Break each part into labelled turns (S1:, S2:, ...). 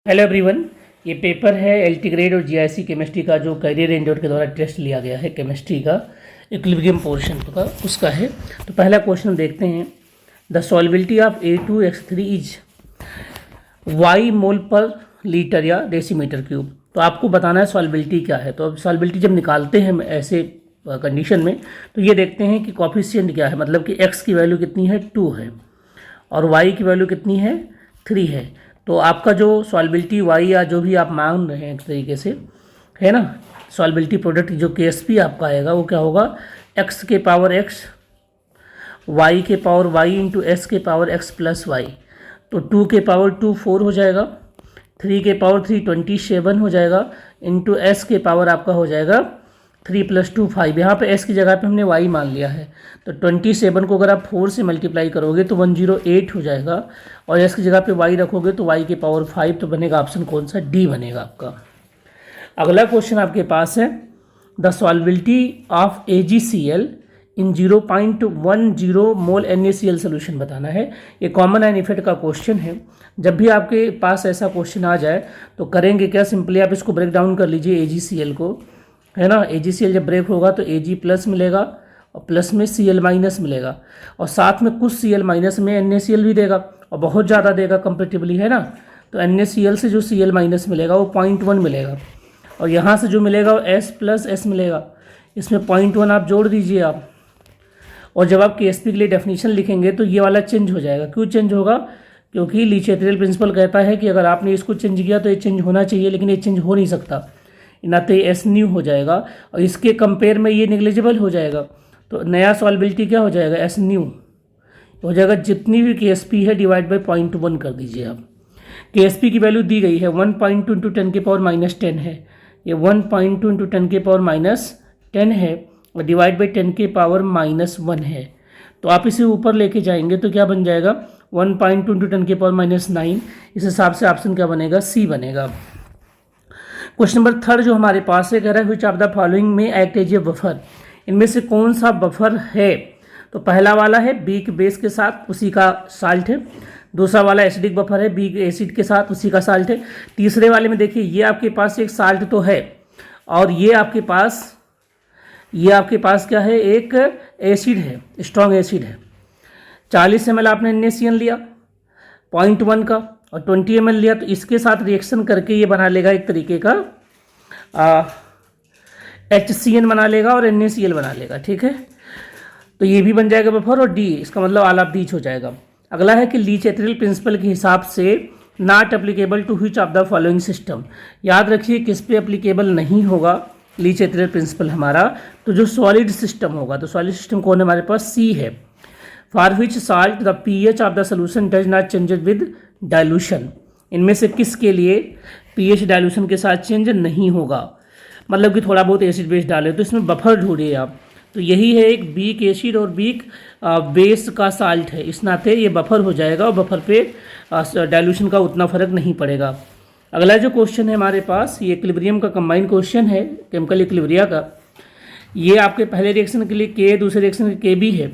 S1: Hello everyone, ये paper है LT grade और जीआईसी केमिस्ट्री का जो कैरियर इंस्टीट्यूट के द्वारा टेस्ट लिया गया है केमिस्ट्री का इक्विलिब्रियम पोर्शन का उसका है। तो पहला क्वेश्चन देखते हैं। The solubility of A2H3 is Y mole per litre या डेसीमीटर क्यूब। तो आपको बताना है सॉल्बिलिटी क्या है। तो अब सॉल्बिलिटी जब निकालते हैं ऐसे कंडीशन में तो ये देखते हैं कि कॉफिशिएंट क्या है, मतलब कि x की वैल्यू कितनी है 2 है और y की वैल्यू कितनी है 3 है। तो आपका जो सॉल्बिलिटी y या जो भी आप मान रहे हैं एक तरीके से है ना, सॉल्बिलिटी प्रोडक्ट जो KSP आपका आएगा वो क्या होगा, x के पावर x y के पावर y इंटू एस के पावर x प्लस वाई। तो 2 के पावर 2 4 हो जाएगा, 3 के पावर 3 27 हो जाएगा, इंटू एस के पावर आपका हो जाएगा 3 + 2 5। यहाँ पे s की जगह पे हमने y मान लिया है। तो 27 को अगर आप 4 से मल्टीप्लाई करोगे तो 108 हो जाएगा और s की जगह पे y रखोगे तो y के पावर 5। तो बनेगा ऑप्शन कौन सा, डी बनेगा आपका। अगला क्वेश्चन आपके पास है the solubility of AgCl in 0.10 mole NaCl solution बताना है। ये कॉमन एंड इफेक्ट का क्वेश्चन है। जब भी आपके पास ऐसा क्वेश्चन आ जाए तो करेंगे क्या, सिंपली आप इसको ब्रेक डाउन कर लीजिए AgCl को, है ना। AgCl जब ब्रेक होगा तो Ag प्लस मिलेगा और प्लस में Cl माइनस मिलेगा और साथ में कुछ Cl माइनस में NaCl भी देगा और बहुत ज़्यादा देगा कंपेरेटिवली, है ना। तो NaCl से जो Cl माइनस मिलेगा वो 0.1 मिलेगा और यहाँ से जो मिलेगा वो S प्लस S मिलेगा। इसमें 0.1 आप जोड़ दीजिए आप, और जब आप KSP के लिए डेफिनेशन लिखेंगे तो ये वाला चेंज हो जाएगा। क्यों चेंज होगा, क्योंकि लीचेट्रियल प्रिंसिपल कहता है कि अगर आपने इसको चेंज किया तो ये चेंज होना चाहिए, लेकिन ये चेंज हो नहीं सकता, नाते एस न्यू हो जाएगा और इसके कंपेयर में ये निग्लिजिबल हो जाएगा। तो नया सॉल्बिलिटी क्या हो जाएगा, एस न्यू हो जाएगा। जितनी भी KSP है डिवाइड बाई 0.1 कर दीजिए आप। KSP की वैल्यू दी गई है 1.2 इंटू 10 के पावर -10 है, ये 1.2 इंटू 10 के पावर -10 है और डिवाइड बाई 10 के पावर -1 है। तो आप इसे ऊपर लेके जाएंगे तो क्या बन जाएगा 1.2 इंटू 10 के पावर -9। इस हिसाब से ऑप्शन क्या बनेगा, सी बनेगा। क्वेश्चन नंबर 3 जो हमारे पास है, कह रहा है व्हिच ऑफ द फॉलोइंग में एक्ट एज ए बफर। इनमें से कौन सा बफर है। तो पहला वाला है बीक बेस के साथ, उसी का साल्ट है। दूसरा वाला एसिडिक बफर है, बीक एसिड के साथ, उसी का साल्ट है। तीसरे वाले में देखिए ये आपके पास एक साल्ट तो है और ये आपके पास क्या है, एक एसिड है, स्ट्रॉन्ग एसिड है। 40 ml आपने NaCl लिया 0.1 का और 20 ml लिया, तो इसके साथ रिएक्शन करके ये बना लेगा एक तरीके का HCN बना लेगा और NaCl बना लेगा, ठीक है। तो ये भी बन जाएगा बफर और डी, इसका मतलब ऑल ऑफ दीज हो जाएगा। अगला है कि लीचेट्रियल प्रिंसिपल के हिसाब से not applicable to which of the following system. याद रखिए किस पे एप्लीकेबल नहीं होगा लीचेट्रियल प्रिंसिपल हमारा, तो जो सॉलिड सिस्टम होगा। तो सॉलिड सिस्टम कौन है हमारे पास, सी है। For which salt the pH of the solution does not change with dilution. इनमें से किसके लिए pH डाइल्यूशन के साथ चेंज नहीं होगा, मतलब कि थोड़ा बहुत एसिड बेस डाले तो इसमें बफर ढूंढिए आप। तो यही है एक बीक एसिड और बीक बेस का साल्ट है, इस नाते ये बफर हो जाएगा और बफर पे डाइल्यूशन का उतना फर्क नहीं पड़ेगा। अगला जो क्वेश्चन है हमारे पास, ये इक्विलिब्रियम का कंबाइंड क्वेश्चन है, केमिकल इक्विलिब्रिया का। ये आपके पहले रिएक्शन के लिए K, दूसरे रिएक्शन के लिए K भी है,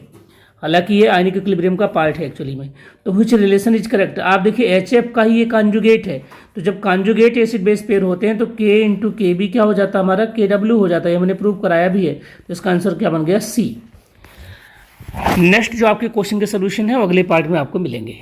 S1: हालांकि ये आयनिक इक्विलिब्रियम का पार्ट है एक्चुअली में। तो व्हिच रिलेशन इज करेक्ट। आप देखिए HF का ही ये कॉन्जुगेट है, तो जब कॉन्जुगेट एसिड बेस पेयर होते हैं तो K इंटू KB क्या हो जाता है हमारा, KW हो जाता है। ये मैंने प्रूव कराया भी है। तो इसका आंसर क्या बन गया, सी। नेक्स्ट जो आपके क्वेश्चन के सोल्यूशन है वो अगले पार्ट में आपको मिलेंगे।